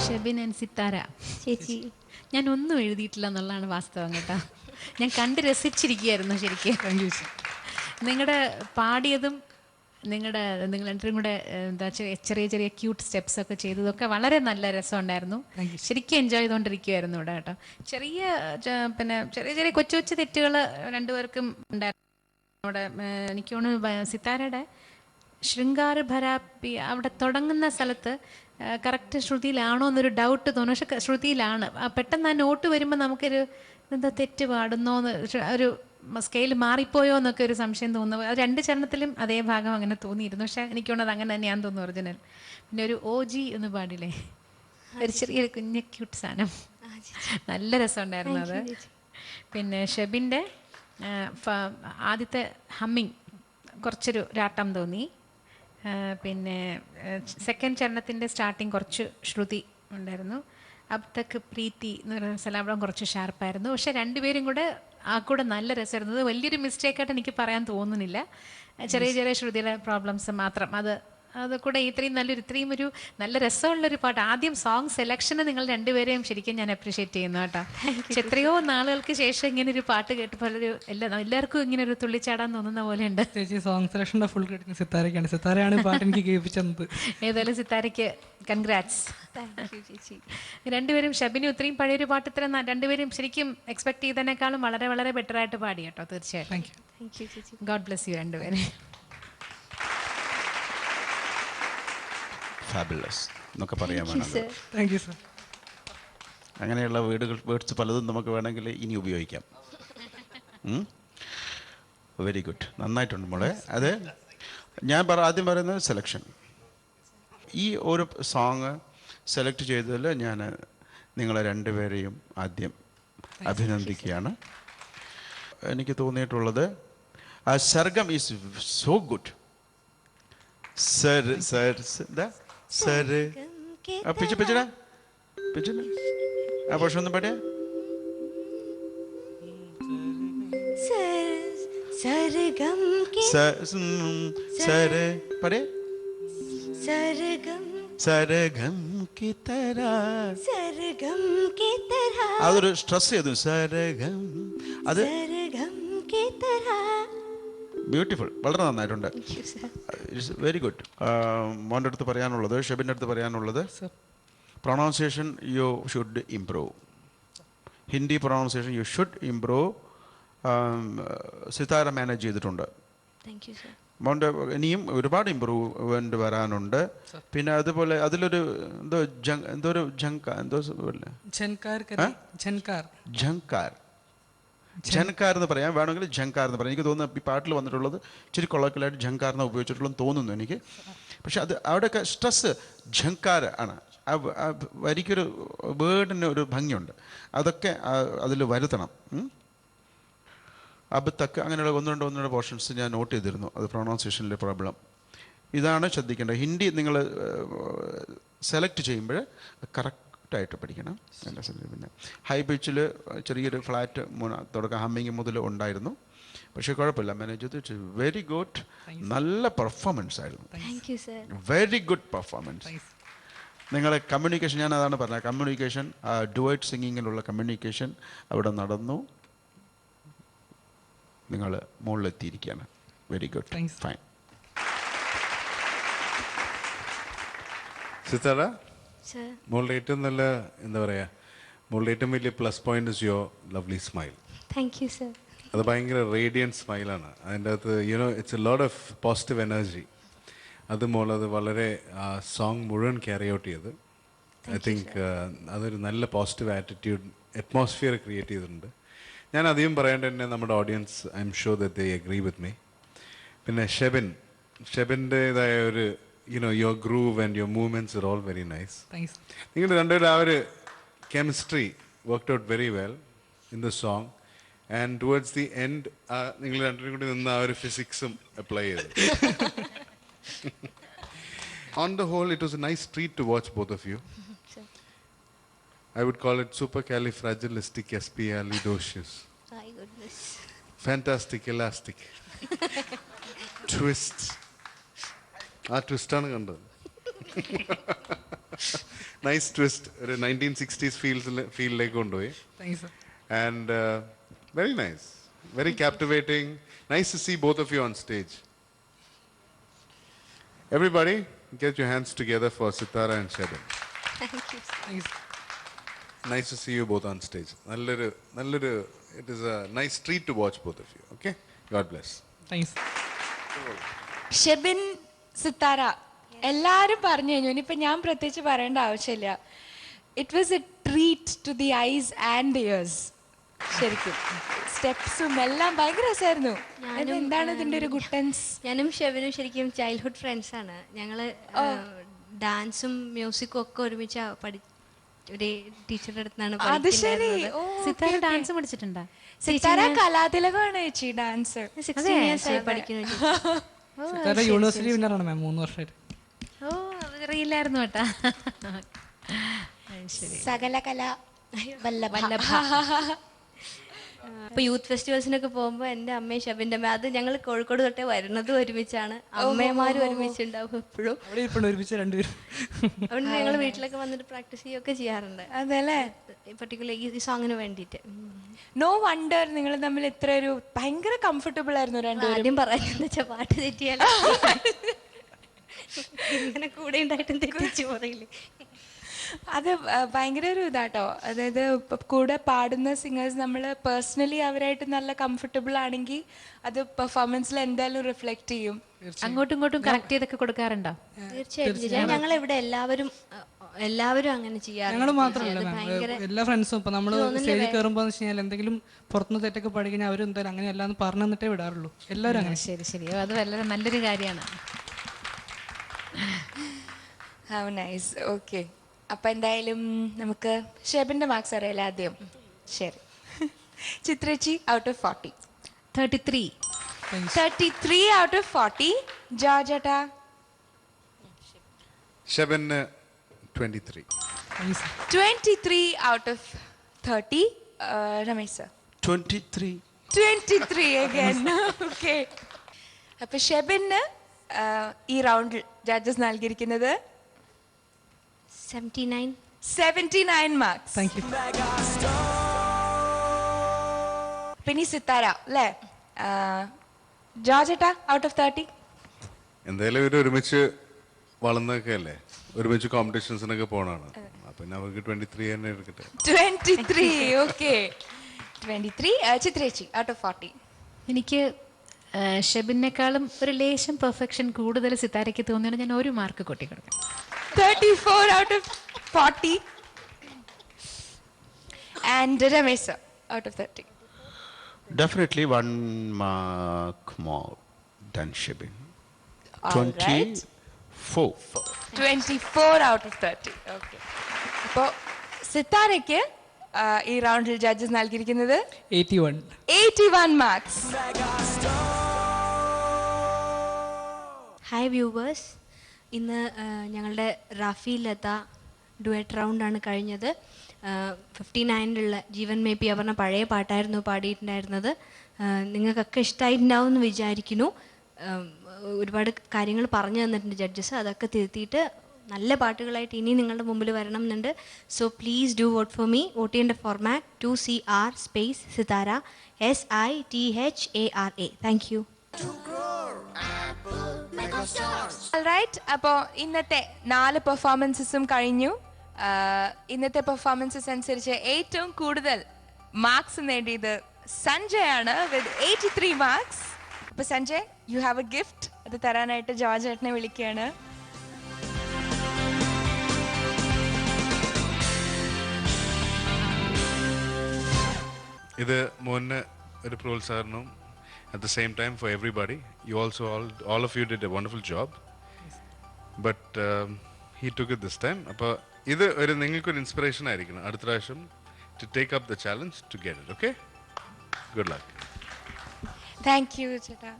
Shebin and Sithara ചേച്ചി. ഞാൻ ഒന്നും എഴുതിയിട്ടില്ല എന്നുള്ളതാണ് വാസ്തവം കേട്ടോ. ഞാൻ കണ്ട് രസിച്ചിരിക്കുകയായിരുന്നു ശരിക്കും. നിങ്ങളുടെ പാടിയതും നിങ്ങൾ രണ്ടും കൂടെ എന്താ ചെറിയ ചെറിയ ക്യൂട്ട് സ്റ്റെപ്സ് ഒക്കെ ചെയ്തതൊക്കെ വളരെ നല്ല രസമുണ്ടായിരുന്നു. ശരിക്കും എൻജോയ് ചെയ്തുകൊണ്ടിരിക്കുമായിരുന്നു ഇവിടെ കേട്ടോ. പിന്നെ ചെറിയ ചെറിയ കൊച്ചു കൊച്ചു തെറ്റുകൾ രണ്ടുപേർക്കും ഉണ്ടായിരുന്നു. അവിടെ എനിക്ക് തോന്നുന്നു സിത്താരയുടെ ശൃംഗാര ഭരാപ്പി അവിടെ തുടങ്ങുന്ന സ്ഥലത്ത് കറക്റ്റ് ശ്രുതിയിലാണോ എന്നൊരു ഡൗട്ട് തോന്നും. പക്ഷെ ശ്രുതിയിലാണ്. പെട്ടെന്ന് ആ നോട്ട് വരുമ്പോൾ നമുക്കൊരു എന്താ തെറ്റ് പാടുന്നോ എന്ന് ഒരു സ്കെയിൽ മാറിപ്പോയോ എന്നൊക്കെ ഒരു സംശയം തോന്നുന്നു. അത് രണ്ട് ചരണത്തിലും അതേ ഭാഗം അങ്ങനെ തോന്നിയിരുന്നു. പക്ഷെ എനിക്ക് തോന്നുന്നത് അങ്ങനെ തന്നെയാന്ന് തോന്നുന്നു ഒറിജിനൽ. പിന്നെ ഒരു OG എന്ന് പാടില്ലേ, ഒരു ചെറിയൊരു കുഞ്ഞ ക്യൂട്ട് സാധനം, നല്ല രസമുണ്ടായിരുന്നു അത്. പിന്നെ ഷെബിൻ്റെ ആദ്യത്തെ ഹമ്മിങ് കുറച്ചൊരു രാട്ടം തോന്നി. പിന്നെ സെക്കൻഡ് ചരണത്തിൻ്റെ സ്റ്റാർട്ടിങ് കുറച്ച് ശ്രുതി ഉണ്ടായിരുന്നു. അബ് തക് പ്രീതി എന്ന് പറയുന്ന സ്ഥലം കുറച്ച് ഷാർപ്പായിരുന്നു. പക്ഷെ രണ്ടുപേരും കൂടെ കൂടെ നല്ല രസമായിരുന്നു. വലിയൊരു മിസ്റ്റേക്കായിട്ട് എനിക്ക് പറയാൻ തോന്നുന്നില്ല. ചെറിയ ചെറിയ ശ്രുതിയുടെ പ്രോബ്ലംസ് മാത്രം. അത് കൂടെ ഇത്രയും ഒരു നല്ല രസമുള്ളൊരു പാട്ട്. ആദ്യം സോങ് സെലക്ഷന് നിങ്ങൾ രണ്ടുപേരെയും ശരിക്കും ഞാൻ അപ്രീഷിയേറ്റ് ചെയ്യുന്നു കേട്ടോ. എത്രയോ നാളുകൾക്ക് ശേഷം ഇങ്ങനെ ഒരു പാട്ട് കേട്ടപ്പോൾ എല്ലാവർക്കും ഇങ്ങനെ ഒരു തുള്ളിച്ചാടാൻ തോന്നുന്ന പോലെ ഉണ്ട്. ചേച്ചി സോങ് സെലക്ഷൻ്റെ ഫുൾ ക്രെഡിറ്റ് സിത്താരയ്ക്കാണ്. സിത്താരയാണ് പാട്ട് എനിക്ക് കേൾപ്പിച്ചത്. ഏതായാലും സിത്താരയ്ക്ക് കൺഗ്രാറ്റ്സ്. രണ്ടുപേരും ഷബിനും ഇത്രയും പഴയൊരു പാട്ട് ഇത്ര രണ്ടുപേരും ശരിക്കും എക്സ്പെക്ട് ചെയ്തതിനേക്കാളും വളരെ വളരെ ബെറ്റർ ആയിട്ട് പാടി കേട്ടോ. തീർച്ചയായിട്ടും ഗോഡ് ബ്ലെസ് യു രണ്ടുപേരും. ഫാബുലസ് എന്നൊക്കെ പറയാൻ വേണം. Thank you sir. അങ്ങനെയുള്ള വേർഡ്സ് പലതും നമുക്ക് വേണമെങ്കിൽ ഇനി ഉപയോഗിക്കാം. വെരി ഗുഡ്, നന്നായിട്ടുണ്ട് മോളെ. അത് ഞാൻ ആദ്യം പറയുന്നത് സെലക്ഷൻ. ഈ ഒരു സോങ് സെലക്ട് ചെയ്തതിൽ ഞാൻ നിങ്ങളെ രണ്ടുപേരെയും ആദ്യം അഭിനന്ദിക്കുകയാണ്. എനിക്ക് തോന്നിയിട്ടുള്ളത് ആ സർഗം ഈസ് സോ ഗുഡ്. പിച്ചിടാ ആ പക്ഷെ ഒന്നും പാടിയ सरगम की तरह അതൊരു സ്ട്രെസ് ചെയ്തു. सरगम അത് ബ്യൂട്ടിഫുൾ, വളരെ നന്നായിട്ടുണ്ട്. It's very good. മോൻ്റെ അടുത്ത് പറയാനുള്ളത്, ഷെബിൻ്റെ അടുത്ത് പറയാനുള്ളത്, pronunciation you should improve. Hindi pronunciation you should improve. Sithara manage ചെയ്തിട്ടുണ്ട്. മോൻ്റെ ഇനിയും ഒരുപാട് ഇമ്പ്രൂവ്മെൻ്റ് വരാനുണ്ട്. പിന്നെ അതുപോലെ അതിലൊരു ഝൻകാർ എന്ന് പറയാം, വേണമെങ്കിൽ ഝങ്കാർ എന്ന് പറയാം. എനിക്ക് തോന്നുന്നു ഈ പാട്ടിൽ വന്നിട്ടുള്ളത് ഇച്ചിരി കൊളക്കലായിട്ട് ഝങ്കാർ എന്ന് ഉപയോഗിച്ചിട്ടുള്ളതെന്ന് തോന്നുന്നു എനിക്ക്. പക്ഷെ അത് അവിടെയൊക്കെ സ്ട്രെസ് ഝങ്കാർ ആണ്. ആ വരിക്കൊരു വേർഡിന് ഒരു ഭംഗിയുണ്ട്. അതൊക്കെ അതിൽ വരുത്തണം. അബ് തക്ക് അങ്ങനെയുള്ള ഒന്ന് രണ്ട് പോർഷൻസ് ഞാൻ നോട്ട് ചെയ്തിരുന്നു. അത് പ്രൊണൗൺസിയേഷനിലെ പ്രോബ്ലം. ഇതാണ് ശ്രദ്ധിക്കേണ്ടത്. ഹിന്ദി നിങ്ങൾ സെലക്ട് ചെയ്യുമ്പോൾ കറക്റ്റായിട്ട് പഠിക്കണം. പിന്നെ ഹൈ പിച്ചിൽ ചെറിയൊരു ഫ്ലാറ്റ് തുടക്കം ഹമ്മിങ് മുതൽ ഉണ്ടായിരുന്നു. പക്ഷേ കുഴപ്പമില്ല, മാനേജ് ചെയ്ത് വെരി ഗുഡ്. നല്ല പെർഫോമൻസ് ആയിരുന്നു. Very good performance. നിങ്ങളെ കമ്മ്യൂണിക്കേഷൻ, ഞാൻ അതാണ് പറഞ്ഞത്, കമ്മ്യൂണിക്കേഷൻ, ഡുവൈറ്റ് സിംഗിങ്ങിലുള്ള കമ്മ്യൂണിക്കേഷൻ അവിടെ നടന്നു. നിങ്ങൾ മുകളിലെത്തിയിരിക്കുകയാണ്. Very good, fine. സിത്താര, മോളുടെ ഏറ്റവും നല്ല എന്താ പറയുക, മോളുടെ ഏറ്റവും വലിയ plus point is your lovely smile. Thank you sir. അത് ഭയങ്കര റേഡിയൻറ്റ് സ്മൈലാണ്. അതിൻ്റെ അകത്ത് it's a lot of positive energy. അത് മോളത് വളരെ സോങ് മുഴുവൻ ക്യാരി ഔട്ട് ചെയ്ത് ഐ തിങ്ക് അതൊരു നല്ല പോസിറ്റീവ് ആറ്റിറ്റ്യൂഡ് അറ്റ്മോസ്ഫിയർ ക്രിയേറ്റ് ചെയ്തിട്ടുണ്ട്. ഞാൻ അധികം പറയേണ്ട തന്നെ നമ്മുടെ audience I am sure that they agree with me. പിന്നെ ഷെബിൻ്റെതായ ഒരു your groove and your movements are all very nice. നിങ്ങൾ രണ്ടുപേരും ആ ഒരു chemistry worked out very well in the song. And towards the end നിങ്ങൾ രണ്ടുപേരും കൂടി നിന്ന് ആ ഒരു ഫിസിക്സും അപ്ലൈ ചെയ്തു. On the whole, it was a nice treat to watch both of you. I would call it supercalifragilisticexpialidocious. My goodness. Fantastic, elastic. Twist. ആ ട്വിസ്റ്റാണ് കണ്ടത്. Nice twist, ഒരു 1960s ഫീൽഡിലേക്ക് കൊണ്ടുപോയി. Thank you sir. And very nice, very captivating. Nice to see both of you on stage. Everybody, get your hands together for Sitara and Shebin. Thank you, sir. Thank you sir. Nice to see you both on stage. Nalloru, it is a nice treat to watch both of you. Okay? God bless. Thank you sir. Shebin, Sithara, എല്ലാവരും പറഞ്ഞു കഴിഞ്ഞു. ഇനിയിപ്പോൾ ഞാൻ പ്രത്യേകിച്ച് പറയേണ്ട ആവശ്യമില്ല. It was a treat to the eyes and the ears. ശരിക്കും സ്റ്റെപ്സും എല്ലാം ഭയങ്കര രസമായിരുന്നു. എന്താണ് ഇതിൻ്റെ ഒരു ഗുട്ടൻസ്? ഞാനും ഷെബിനും ശരിക്കും ചൈൽഡ്ഹുഡ് ഫ്രണ്ട്സ് ആണ്. ഞങ്ങൾ ഡാൻസും മ്യൂസിക്കും ഒക്കെ ഒരുമിച്ച് ഒരു ടീച്ചറുടെ അടുത്താണ് അത് ശരി. ഓ, സിത്താര ഡാൻസ് പഠിച്ചിട്ടുണ്ടാ? സിത്താര കലാതിലകമാണ് ചേച്ചി ഡാൻസ്. 16 years ആയി പഠിക്കുന്നു. സിത്താര യൂണിവേഴ്സിറ്റി വിന്നറാണ് മാം 3 വർഷമായിട്ട്. ഓ, അറിയില്ലായിരുന്നു കേട്ടാ. സകല കല വല്ലഭ. ഇപ്പൊ യൂത്ത് ഫെസ്റ്റിവൽസിനൊക്കെ പോകുമ്പോൾ എൻ്റെ അമ്മയും ഷെബിൻ്റെ അമ്മ, അത് ഞങ്ങൾ കോഴിക്കോട് തൊട്ടേ വരുന്നതും ഒരുമിച്ചാണ്. അമ്മമാരും ഒരുമിച്ചുണ്ടാവും എപ്പോഴും. അവിടെ ഇരിപ്പുണ്ട് ഒരുമിച്ച് രണ്ടുപേരും. അതുകൊണ്ട് ഞങ്ങൾ വീട്ടിലൊക്കെ വന്നിട്ട് പ്രാക്ടീസ് ചെയ്യുകയൊക്കെ ചെയ്യാറുണ്ട്. അതല്ലേ, പർട്ടിക്കുലർ ഈ സോങ്ങിന് വേണ്ടിയിട്ട്. നോ വണ്ടർ നിങ്ങൾ തമ്മിൽ ഇത്ര ഒരു ഭയങ്കര കംഫർട്ടബിൾ ആയിരുന്നു രണ്ടുപേരും. ആദ്യം പറയാന്ന് വെച്ചാൽ പാട്ട് തെറ്റിയാലോ ഇങ്ങനെ കൂടെ ഉണ്ടായിട്ടും തെറ്റിച്ചു പറയില്ലേ. അത് ഭയങ്കര ഒരു ഇതാട്ടോ. അതായത് കൂടെ പാടുന്ന സിംഗേഴ്സ് നമ്മൾ പേഴ്സണലി അവരായിട്ട് നല്ല കംഫർട്ടബിൾ ആണെങ്കിൽ അത് പെർഫോമൻസിൽ എന്തായാലും റിഫ്ലക്ട് ചെയ്യും. അങ്ങോട്ടും ഇങ്ങോട്ടും കറക്റ്റ് ചെയ്തൊക്കെ കൊടുക്കാറുണ്ടോ? തീർച്ചയായിട്ടും. ഞങ്ങൾ ഇവിടെ എല്ലാവരും അങ്ങനെ ചെയ്യാറുണ്ട്. ഞങ്ങൾ മാത്രമല്ല മാം, എല്ലാ ഫ്രണ്ട്സും ഇപ്പൊ നമ്മൾ സ്റ്റേജിൽ കയറുമ്പോൾ എന്ന് വെച്ചാൽ എന്തെങ്കിലും പുറത്തുനിന്ന് തെറ്റൊക്കെ പഠി കഴിഞ്ഞാൽ അവരും എന്തായാലും അങ്ങനെ എല്ലാം പറഞ്ഞു തന്നിട്ടേ വിടാറുള്ളൂ. എല്ലാവരും അങ്ങനെ. ശരി ശരി, അത് വളരെ നല്ലൊരു കാര്യമാണ്. How nice. ഓക്കെ, അപ്പൊ എന്തായാലും നമുക്ക് ഷെബിന്റെ മാർക്സ് അറിയാലോ ആദ്യം. ശരി, ചിത്രേച്ചി ഔട്ട് ഓഫ് 40. 33. 33 out of 40. ജോർജേട്ടാ? Shebin 23. Thank you sir. 23 out of 30. Ramesh sir? 23. 23 again. Okay, അപ്പൊ ഷെബിന് ഈ റൗണ്ടിൽ ജഡ്ജസ് നൽകിയിരിക്കുന്നത് 79 മാർക്സ്. Thank you. പിന്നെ സിത്താര അല്ലേ? ജോർജേട്ടാ ഔട്ട് ഓഫ് 30. എന്തായാലും ഇവർ ഒരുമിച്ച് വളർന്നൊക്കെ അല്ലേ, ഒരുമിച്ച് കോമ്പറ്റീഷൻസിനൊക്കെ പോണാണ്. പിന്നെ അവർക്ക് 23 തന്നെ എടുക്കട്ടെ. 23. ഓക്കെ, 23. ചിത്രേച്ചി ഔട്ട് ഓഫ് 40. എനിക്ക് ഷെബിനേക്കാളും ഒരു ലേശം പെർഫെക്ഷൻ കൂടുതൽ സിത്താരയ്ക്ക് തോന്നിയാണ്. ഞാൻ ഒരു മാർക്ക് കൊട്ടിക്കൊടുക്കാം. 34 out of 40. And Ramesh sir out of 30. Definitely 1 mark more than Shebin. All right. 24. 24 out of 30. Okay, അപ്പോൾ സിത്താരയ്ക്ക് ഈ റൗണ്ടിൽ ജഡ്ജസ് നൽകിയിരിക്കുന്നത് 81 മാർക്സ്. ഹായ് വ്യൂവേഴ്സ്, ഇന്ന് ഞങ്ങളുടെ റാഫി ലത ഡുവറ്റ് റൗണ്ടാണ് കഴിഞ്ഞത്. 59-ലുള്ള ജീവൻ മേ പി പറഞ്ഞ പഴയ പാട്ടായിരുന്നു പാടിയിട്ടുണ്ടായിരുന്നത്. നിങ്ങൾക്കൊക്കെ ഇഷ്ടമായിട്ടുണ്ടാവും എന്ന് വിചാരിക്കുന്നു. ഒരുപാട് കാര്യങ്ങൾ പറഞ്ഞു തന്നിട്ടുണ്ട് ജഡ്ജസ്. അതൊക്കെ തിരുത്തിയിട്ട് നല്ല പാട്ടുകളായിട്ട് ഇനി നിങ്ങളുടെ മുമ്പിൽ വരണം എന്നുണ്ട്. So please do vote for me. Vote ചെയ്യേണ്ട format 2CR space Sithara SITHARA. Thank you. Right, അപ്പോൾ ഇന്നത്തെ 4 പെർഫോമൻസസും കഴിഞ്ഞു. ഇന്നത്തെ പെർഫോമൻസസ് അനുസരിച്ച് ഏറ്റവും കൂടുതൽ മാർക്സ് നേടിയത് സഞ്ജയ് ആണ് വിത്ത് 83 മാർക്സ്. അപ്പോൾ Sanjay, you have A gift. അത് തരാനായിട്ട് ജോർജ് ഏട്ടനെ വിളിക്കുകയാണ്. ഇത് മോന് ഒരു പ്രോത്സാഹനവും at the same time for everybody. You also all of you did a wonderful job, but he took it this time. അപ്പോൾ ഇത് ഒരു നിങ്ങൾക്കൊരു ഇൻസ്പിറേഷൻ ആയിരിക്കണം അടുത്ത പ്രാവശ്യം to take up the challenge to get it. Okay, good luck. Thank you ചേട്ടാ.